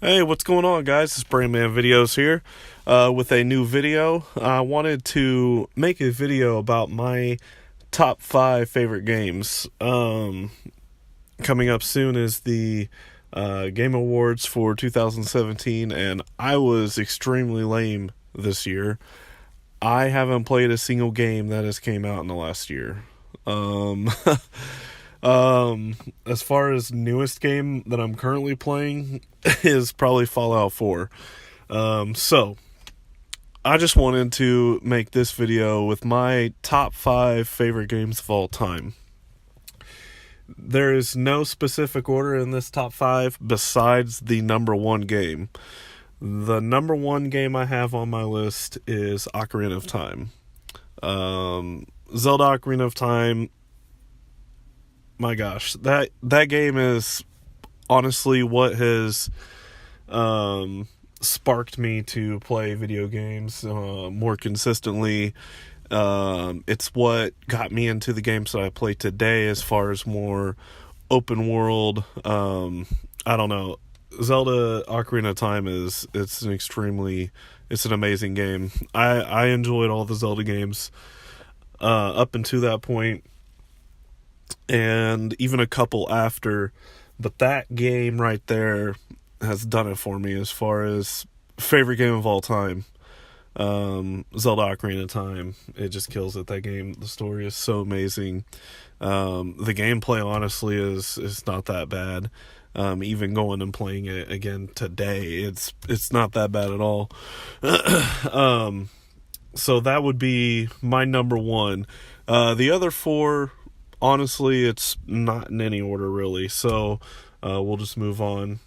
Hey, what's going on, guys? It's Brandman Videos here with a new video. I wanted to make a video about my top five favorite games. Coming up soon is the Game Awards for 2017, and I was extremely lame this year. I haven't played a single game that has came out in the last year. Um, as far as newest game that I'm currently playing is probably Fallout 4. So I just wanted to make this video with my top five favorite games of all time. There is no specific order in this top five besides the number one game. The number one game I have on my list is Ocarina of Time. Zelda Ocarina of Time, my gosh, that game is honestly what has sparked me to play video games more consistently. It's what got me into the games that I play today, as far as more open world. I don't know. Zelda Ocarina of Time it's an amazing game. I enjoyed all the Zelda games up until that point, and even a couple after. But that game right there has done it for me as far as favorite game of all time. Zelda Ocarina of Time, it just kills it. That game, the story is so amazing. The gameplay honestly is not that bad. Even going and playing it again today, it's not that bad at all. So that would be my number one. The other four, honestly, it's not in any order really. So we'll just move on.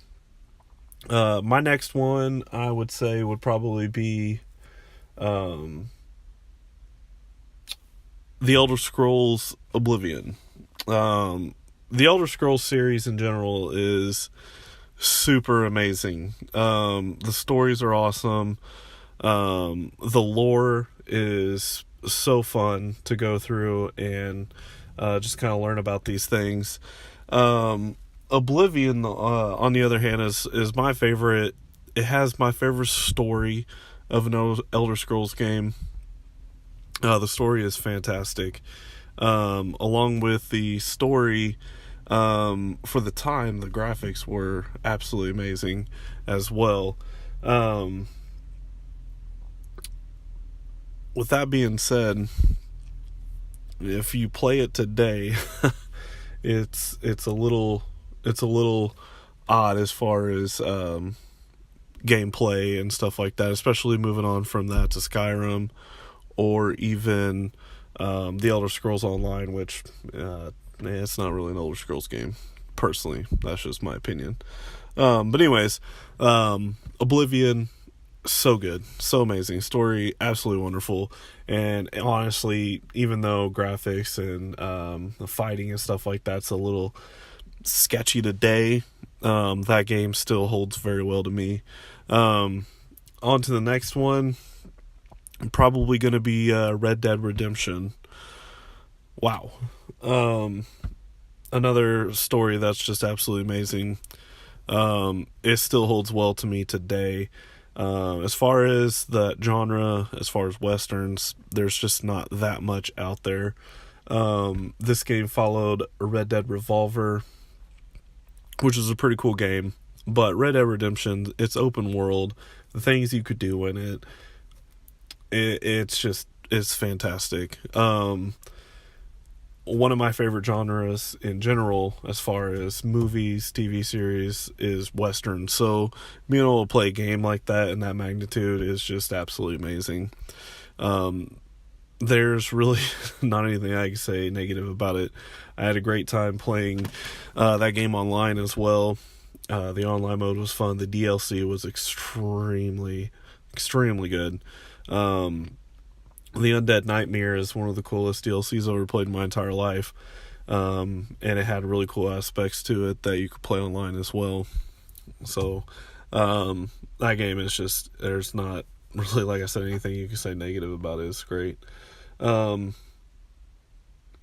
My next one, I would say, would probably be um, The Elder Scrolls Oblivion. The Elder Scrolls series in general is super amazing. The stories are awesome. The lore is so fun to go through and just kind of learn about these things. Oblivion, on the other hand, is my favorite. It has my favorite story of an Elder Scrolls game. The story is fantastic. Along with the story, for the time, the graphics were absolutely amazing as well. Um, with that being said, if you play it today, it's a little odd as far as gameplay and stuff like that, especially moving on from that to Skyrim or even the Elder Scrolls Online, which it's not really an Elder Scrolls game. Personally, that's just my opinion. But anyways, Oblivion, so good, so amazing, story absolutely wonderful, and honestly, even though graphics and the fighting and stuff like that's a little sketchy today, that game still holds very well to me. On to the next one, probably going to be Red Dead Redemption. Wow. Another story that's just absolutely amazing. It still holds well to me today. As far as the genre, as far as westerns, there's just not that much out there. This game followed Red Dead Revolver, which is a pretty cool game. But Red Dead Redemption, it's open world. The things you could do in it's fantastic. One of my favorite genres in general, as far as movies, TV series, is Western. So being able to play a game like that in that magnitude is just absolutely amazing. There's really not anything I can say negative about it. I had a great time playing that game online as well. The online mode was fun. The DLC was extremely, extremely good. The Undead Nightmare is one of the coolest DLCs I've ever played in my entire life. And it had really cool aspects to it that you could play online as well. So, that game is just, there's not really, like I said, anything you can say negative about it. It's great. On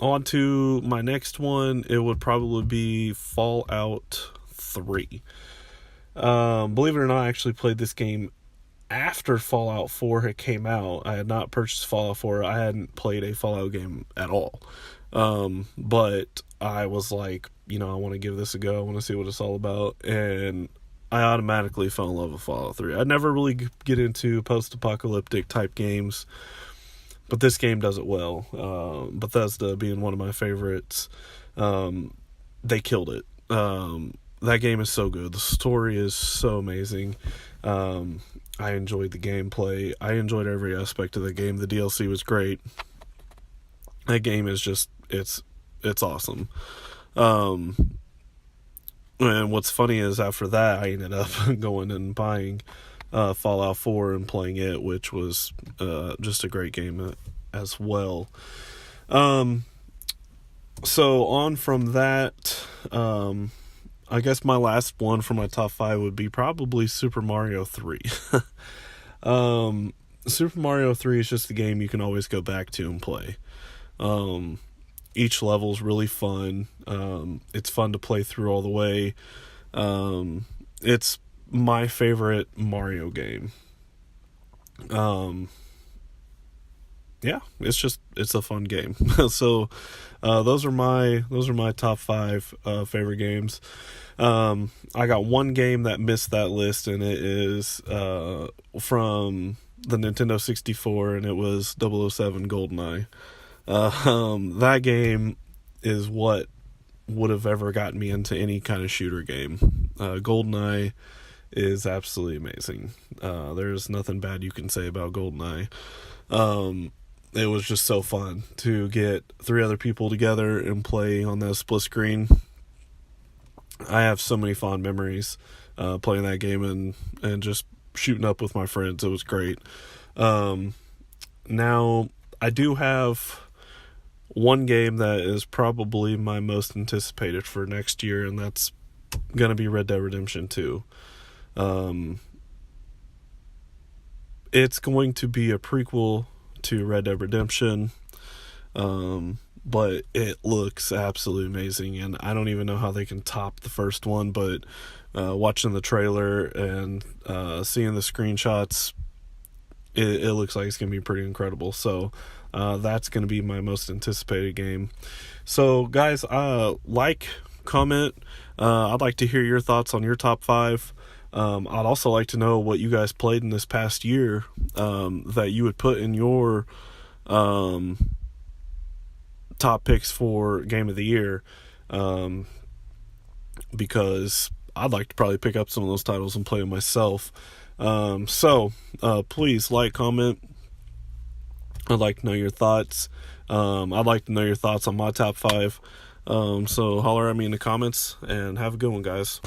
to my next one, it would probably be Fallout 3. Believe it or not, I actually played this game after Fallout 4 had came out. I had not purchased Fallout 4. I hadn't played a Fallout game at all. But I was like, I want to give this a go. I want to see what it's all about. And I automatically fell in love with Fallout 3. I never really get into post-apocalyptic type games, but this game does it well. Bethesda being one of my favorites, they killed it. That game is so good. The story is so amazing. I enjoyed the gameplay. I enjoyed every aspect of the game. The DLC was great. That game is just, it's awesome. And what's funny is after that, I ended up going and buying Fallout 4 and playing it, which was just a great game as well. So on from that, I guess my last one for my top 5 would be probably Super Mario 3. Super Mario 3 is just a game you can always go back to and play. Each level's really fun. It's fun to play through all the way. It's my favorite Mario game. Yeah, it's a fun game. So, those are my top 5 favorite games. I got one game that missed that list, and it is from the Nintendo 64, and it was 007 GoldenEye. That game is what would have ever gotten me into any kind of shooter game. GoldenEye is absolutely amazing. There's nothing bad you can say about GoldenEye. It was just so fun to get 3 other people together and play on that split screen. I have so many fond memories playing that game and just shooting up with my friends. It was great. Now, I do have one game that is probably my most anticipated for next year, and that's going to be Red Dead Redemption 2. It's going to be a prequel to Red Dead Redemption, but it looks absolutely amazing, and I don't even know how they can top the first one, but watching the trailer and seeing the screenshots, it looks like it's going to be pretty incredible. So that's going to be my most anticipated game. So guys, comment. I'd like to hear your thoughts on your top 5. I'd also like to know what you guys played in this past year that you would put in your top picks for Game of the Year, because I'd like to probably pick up some of those titles and play them myself. So please comment. I'd like to know your thoughts. I'd like to know your thoughts on my top 5. So holler at me in the comments, and have a good one, guys.